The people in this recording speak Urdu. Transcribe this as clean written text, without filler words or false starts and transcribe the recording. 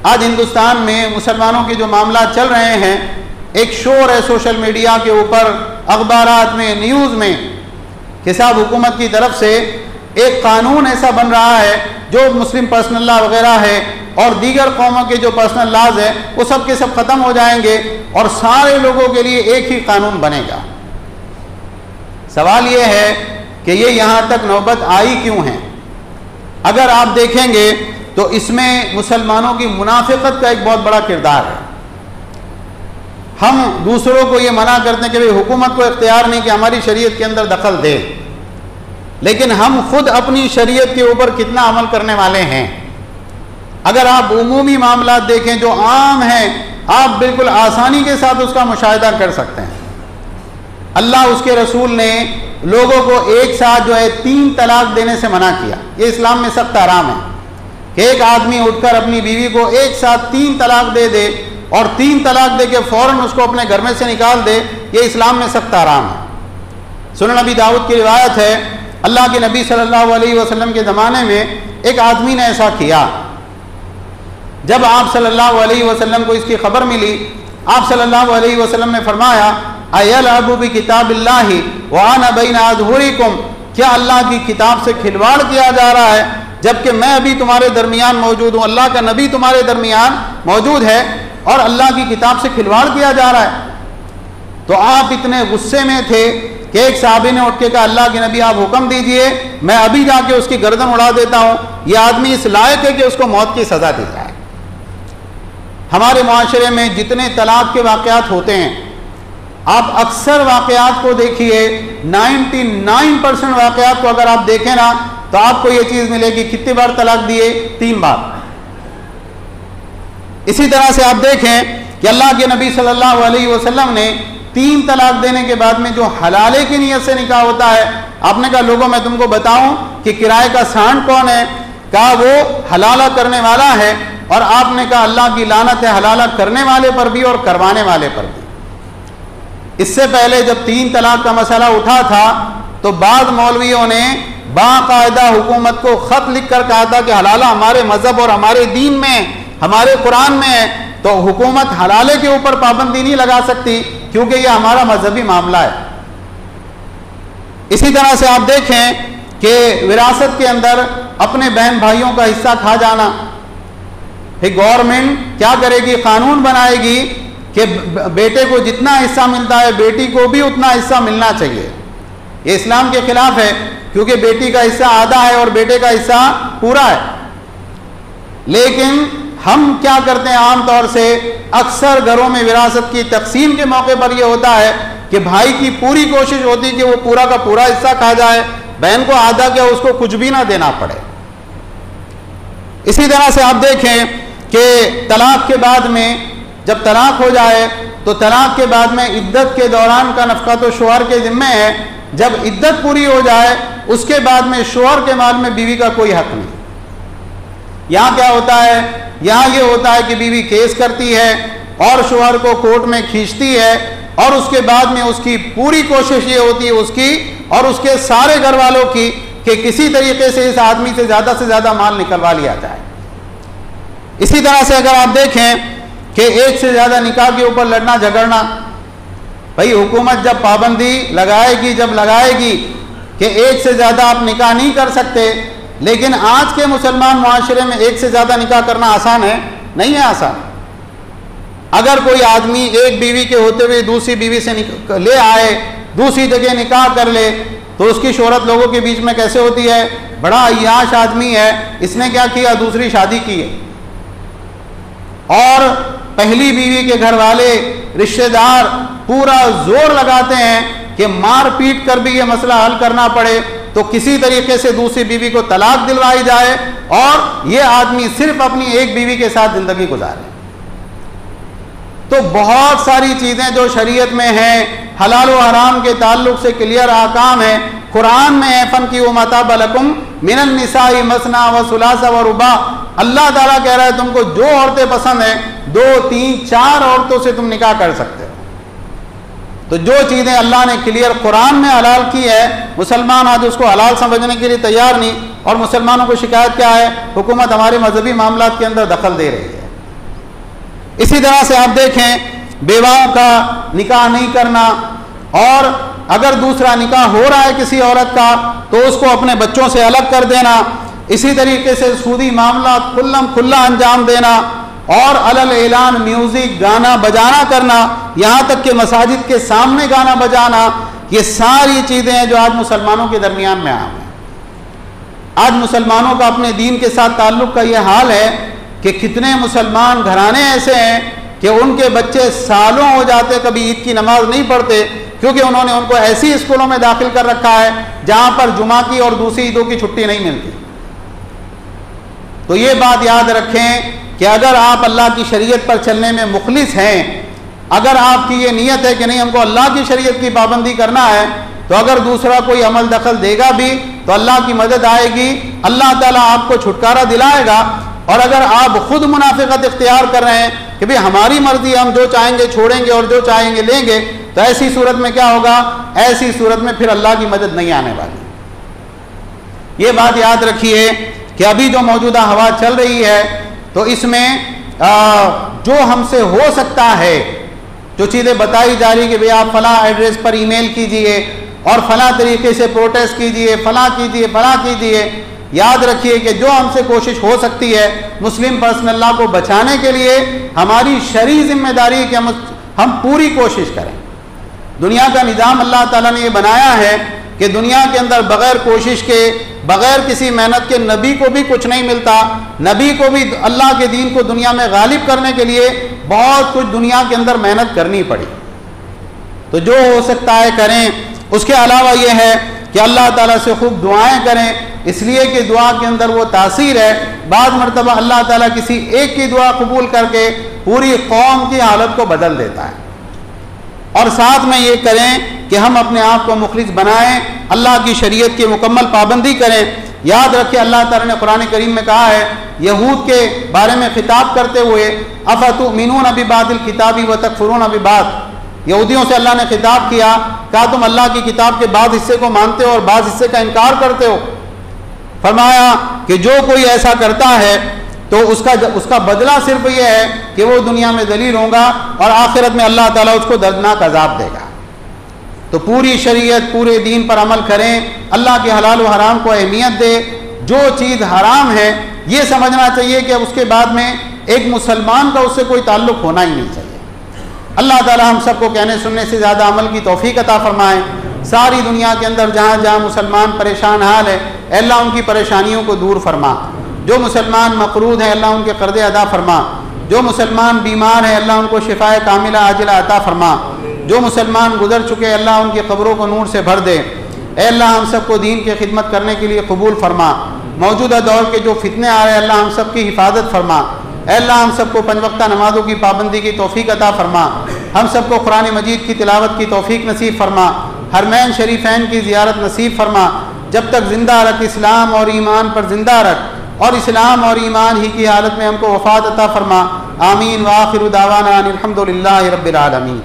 آج ہندوستان میں مسلمانوں کے جو معاملات چل رہے ہیں، ایک شور ہے سوشل میڈیا کے اوپر، اخبارات میں، نیوز میں، کہ صاحب حکومت کی طرف سے ایک قانون ایسا بن رہا ہے جو مسلم پرسنل لا وغیرہ ہے اور دیگر قوموں کے جو پرسنل لاز ہیں وہ سب کے سب ختم ہو جائیں گے اور سارے لوگوں کے لیے ایک ہی قانون بنے گا۔ سوال یہ ہے کہ یہ یہاں تک نوبت آئی کیوں ہے؟ اگر آپ دیکھیں گے تو اس میں مسلمانوں کی منافقت کا ایک بہت بڑا کردار ہے۔ ہم دوسروں کو یہ منع کرتے ہیں کہ حکومت کو اختیار نہیں کہ ہماری شریعت کے اندر دخل دے، لیکن ہم خود اپنی شریعت کے اوپر کتنا عمل کرنے والے ہیں؟ اگر آپ عمومی معاملات دیکھیں جو عام ہیں، آپ بالکل آسانی کے ساتھ اس کا مشاہدہ کر سکتے ہیں۔ اللہ اس کے رسول نے لوگوں کو ایک ساتھ جو ہے 3 طلاق دینے سے منع کیا۔ یہ اسلام میں سخت حرام ہے کہ ایک آدمی اٹھ کر اپنی بیوی کو ایک ساتھ 3 طلاق دے دے اور 3 طلاق دے کے فوراً اس کو اپنے گھر میں سے نکال دے، یہ اسلام میں سخت حرام ہے۔ سنن نبی داؤد کی روایت ہے، اللہ کے نبی صلی اللہ علیہ وسلم کے زمانے میں ایک آدمی نے ایسا کیا۔ جب آپ صلی اللہ علیہ وسلم کو اس کی خبر ملی، آپ صلی اللہ علیہ وسلم نے فرمایا، اَيَلْعَبُ بِكِتَابِ اللَّهِ وَأَنَا بَيْنَ أَظْهُرِكُمْ، کیا اللہ کی کتاب سے کھلواڑ کیا جا رہا ہے جبکہ میں ابھی تمہارے درمیان موجود ہوں، اللہ کا نبی تمہارے درمیان موجود ہے اور اللہ کی کتاب سے کھلواڑ کیا جا رہا ہے؟ تو آپ اتنے غصے میں تھے کہ ایک صحابی نے اٹھ کے کہا، اللہ کے نبی آپ حکم دیجئے، میں ابھی جا کے اس کی گردن اڑا دیتا ہوں، یہ آدمی اس لائق ہے کہ اس کو موت کی سزا دی جائے۔ ہمارے معاشرے میں جتنے طلاق کے واقعات ہوتے ہیں، آپ اکثر واقعات کو دیکھیے، 99% واقعات کو اگر آپ دیکھیں نا تو آپ کو یہ چیز ملے گی، کتنی بار طلاق دیے؟ 3 بار۔ اسی طرح سے آپ دیکھیں کہ اللہ کے نبی صلی اللہ علیہ وسلم نے 3 طلاق دینے کے بعد میں جو حلالے کی نیت سے نکاح ہوتا ہے، آپ نے کہا لوگوں میں تم کو بتاؤں کہ کرائے کا سانڈ کون ہے؟ کہا وہ حلالہ کرنے والا ہے، اور آپ نے کہا اللہ کی لعنت ہے حلالہ کرنے والے پر بھی اور کروانے والے پر بھی۔ اس سے پہلے جب 3 طلاق کا مسئلہ اٹھا تھا تو بعض مولویوں نے باقاعدہ حکومت کو خط لکھ کر کہا تھا کہ حلالہ ہمارے مذہب اور ہمارے دین میں، ہمارے قرآن میں ہے، تو حکومت حلالے کے اوپر پابندی نہیں لگا سکتی کیونکہ یہ ہمارا مذہبی معاملہ ہے۔ اسی طرح سے آپ دیکھیں کہ وراثت کے اندر اپنے بہن بھائیوں کا حصہ کھا جانا، گورنمنٹ کیا کرے گی؟ قانون بنائے گی کہ بیٹے کو جتنا حصہ ملتا ہے بیٹی کو بھی اتنا حصہ ملنا چاہیے۔ یہ اسلام کے خلاف ہے کیونکہ بیٹی کا حصہ آدھا ہے اور بیٹے کا حصہ پورا ہے۔ لیکن ہم کیا کرتے ہیں عام طور سے، اکثر گھروں میں وراثت کی تقسیم کے موقع پر یہ ہوتا ہے کہ بھائی کی پوری کوشش ہوتی ہے کہ وہ پورا کا پورا حصہ کھا جائے، بہن کو آدھا کیا اس کو کچھ بھی نہ دینا پڑے۔ اسی طرح سے آپ دیکھیں کہ طلاق کے بعد میں جب طلاق ہو جائے تو طلاق کے بعد میں عدت کے دوران کا نفقہ تو شوہر کے ذمہ ہے، جب عدت پوری ہو جائے اس کے بعد میں شوہر کے مال میں بیوی کا کوئی حق نہیں۔ یہاں کیا ہوتا ہے؟ یہاں یہ ہوتا ہے کہ بیوی کیس کرتی ہے اور شوہر کو کورٹ میں کھینچتی ہے، اور اس کے بعد میں اس کی پوری کوشش یہ ہوتی ہے اس کی اور اس کے سارے گھر والوں کی کہ کسی طریقے سے اس آدمی سے زیادہ مال نکلوا لیا جائے۔ اسی طرح سے اگر آپ دیکھیں کہ ایک سے زیادہ نکاح کے اوپر لڑنا جھگڑنا، بھائی حکومت جب پابندی لگائے گی کہ ایک سے زیادہ آپ نکاح نہیں کر سکتے، لیکن آج کے مسلمان معاشرے میں ایک سے زیادہ نکاح کرنا آسان ہے؟ نہیں ہے آسان۔ اگر کوئی آدمی ایک بیوی کے ہوتے ہوئے دوسری بیوی سے لے آئے، دوسری جگہ نکاح کر لے، تو اس کی شہرت لوگوں کے بیچ میں کیسے ہوتی ہے؟ بڑا عیاش آدمی ہے، اس نے کیا کیا؟ دوسری شادی کی ہے۔ اور پہلی بیوی کے گھر والے رشتہ دار پورا زور لگاتے ہیں کہ مار پیٹ کر بھی یہ مسئلہ حل کرنا پڑے تو کسی طریقے سے دوسری بیوی کو طلاق دلوائی جائے اور یہ آدمی صرف اپنی ایک بیوی کے ساتھ زندگی گزارے۔ تو بہت ساری چیزیں جو شریعت میں ہیں، حلال و حرام کے تعلق سے کلیئر احکام ہیں۔ قرآن میں ہے فَانْكِحُوا مَا طَابَ لَكُم مِّنَ النِّسَاءِ مَثْنَىٰ وَثُلَاثَ وَرُبَاعَ۔ اللہ تعالیٰ کہہ رہا ہے تم کو جو عورتیں پسند ہیں 2 3 4 عورتوں سے تم نکاح کر سکتے ہو۔ تو جو چیزیں اللہ نے کلیئر قرآن میں حلال کی ہے، مسلمان آج اس کو حلال سمجھنے کے لیے تیار نہیں، اور مسلمانوں کو شکایت کیا ہے؟ حکومت ہمارے مذہبی معاملات کے اندر دخل دے رہی ہے۔ اسی طرح سے آپ دیکھیں بیواؤں کا نکاح نہیں کرنا، اور اگر دوسرا نکاح ہو رہا ہے کسی عورت کا تو اس کو اپنے بچوں سے الگ کر دینا، اسی طریقے سے سودی معاملات کھلا انجام دینا، اور علل اعلان میوزک گانا بجانا کرنا، یہاں تک کہ مساجد کے سامنے گانا بجانا، یہ ساری چیزیں ہیں جو آج مسلمانوں کے درمیان میں عام ہیں۔ آج مسلمانوں کا اپنے دین کے ساتھ تعلق کا یہ حال ہے کہ کتنے مسلمان گھرانے ایسے ہیں کہ ان کے بچے سالوں ہو جاتے کبھی عید کی نماز نہیں پڑھتے، کیونکہ انہوں نے ان کو ایسی اسکولوں میں داخل کر رکھا ہے جہاں پر جمعہ کی اور دوسری عیدوں کی چھٹی نہیں ملتی۔ تو یہ بات یاد رکھیں کہ اگر آپ اللہ کی شریعت پر چلنے میں مخلص ہیں، اگر آپ کی یہ نیت ہے کہ نہیں ہم کو اللہ کی شریعت کی پابندی کرنا ہے، تو اگر دوسرا کوئی عمل دخل دے گا بھی تو اللہ کی مدد آئے گی، اللہ تعالیٰ آپ کو چھٹکارا دلائے گا۔ اور اگر آپ خود منافقت اختیار کر رہے ہیں کہ بھی ہماری مرضی، ہم جو چاہیں گے چھوڑیں گے اور جو چاہیں گے لیں گے، تو ایسی صورت میں کیا ہوگا؟ ایسی صورت میں پھر اللہ کی مدد نہیں آنے والی۔ یہ بات یاد رکھیے کہ ابھی جو موجودہ ہوا چل رہی ہے تو اس میں جو ہم سے ہو سکتا ہے، جو چیزیں بتائی جا رہی کہ بھئی آپ فلاں ایڈریس پر ای میل کیجئے اور فلاں طریقے سے پروٹیسٹ کیجئے، فلاں کیجئے، یاد رکھیے کہ جو ہم سے کوشش ہو سکتی ہے مسلم پرسنل لا کو بچانے کے لیے، ہماری شرعی ذمہ داری ہے کہ ہم پوری کوشش کریں۔ دنیا کا نظام اللہ تعالیٰ نے یہ بنایا ہے کہ دنیا کے اندر بغیر کوشش کے، بغیر کسی محنت کے نبی کو بھی کچھ نہیں ملتا۔ نبی کو بھی اللہ کے دین کو دنیا میں غالب کرنے کے لیے بہت کچھ دنیا کے اندر محنت کرنی پڑی۔ تو جو ہو سکتا ہے کریں۔ اس کے علاوہ یہ ہے کہ اللہ تعالیٰ سے خوب دعائیں کریں، اس لیے کہ دعا کے اندر وہ تاثیر ہے۔ بعض مرتبہ اللہ تعالیٰ کسی ایک کی دعا قبول کر کے پوری قوم کی حالت کو بدل دیتا ہے۔ اور ساتھ میں یہ کریں کہ ہم اپنے آپ کو مخلص بنائیں، اللہ کی شریعت کی مکمل پابندی کریں۔ یاد رکھیں اللہ تعالیٰ نے قرآن کریم میں کہا ہے یہود کے بارے میں خطاب کرتے ہوئے، افتؤمنون ببعض الکتاب وتکفرون ببعض، یہودیوں سے اللہ نے خطاب کیا، کہا تم اللہ کی کتاب کے بعض حصے کو مانتے ہو اور بعض حصے کا انکار کرتے ہو۔ فرمایا کہ جو کوئی ایسا کرتا ہے تو اس کا بدلہ صرف یہ ہے کہ وہ دنیا میں ذلیل ہوگا اور آخرت میں اللہ تعالیٰ اس کو دردناک عذاب دے گا۔ تو پوری شریعت، پورے دین پر عمل کریں، اللہ کے حلال و حرام کو اہمیت دے۔ جو چیز حرام ہے یہ سمجھنا چاہیے کہ اس کے بعد میں ایک مسلمان کا اس سے کوئی تعلق ہونا ہی نہیں چاہیے۔ اللہ تعالیٰ ہم سب کو کہنے سننے سے زیادہ عمل کی توفیق عطا فرمائے۔ ساری دنیا کے اندر جہاں جہاں مسلمان پریشان حال ہے، اے اللہ ان کی پریشانیوں کو دور فرما۔ جو مسلمان مقروض ہیں اللہ ان کے قرضے ادا فرما۔ جو مسلمان بیمار ہیں اللہ ان کو شفائے کاملہ عاجلہ عطا فرما۔ جو مسلمان گزر چکے اللہ ان کی قبروں کو نور سے بھر دے۔ اے اللہ ہم سب کو دین کی خدمت کرنے کے لیے قبول فرما۔ موجودہ دور کے جو فتنے آ رہے ہیں اللہ ہم سب کی حفاظت فرما۔ اے اللہ ہم سب کو 5 وقتہ نمازوں کی پابندی کی توفیق عطا فرما۔ ہم سب کو قرآن مجید کی تلاوت کی توفیق نصیب فرما۔ حرمین شریفین کی زیارت نصیب فرما۔ جب تک زندہ رکھ اسلام اور ایمان پر زندہ رکھ، اور اسلام اور ایمان ہی کی حالت میں ہم کو وفات عطا فرما۔ آمین وآخر دعوانا ان الحمد للہ رب العالمین۔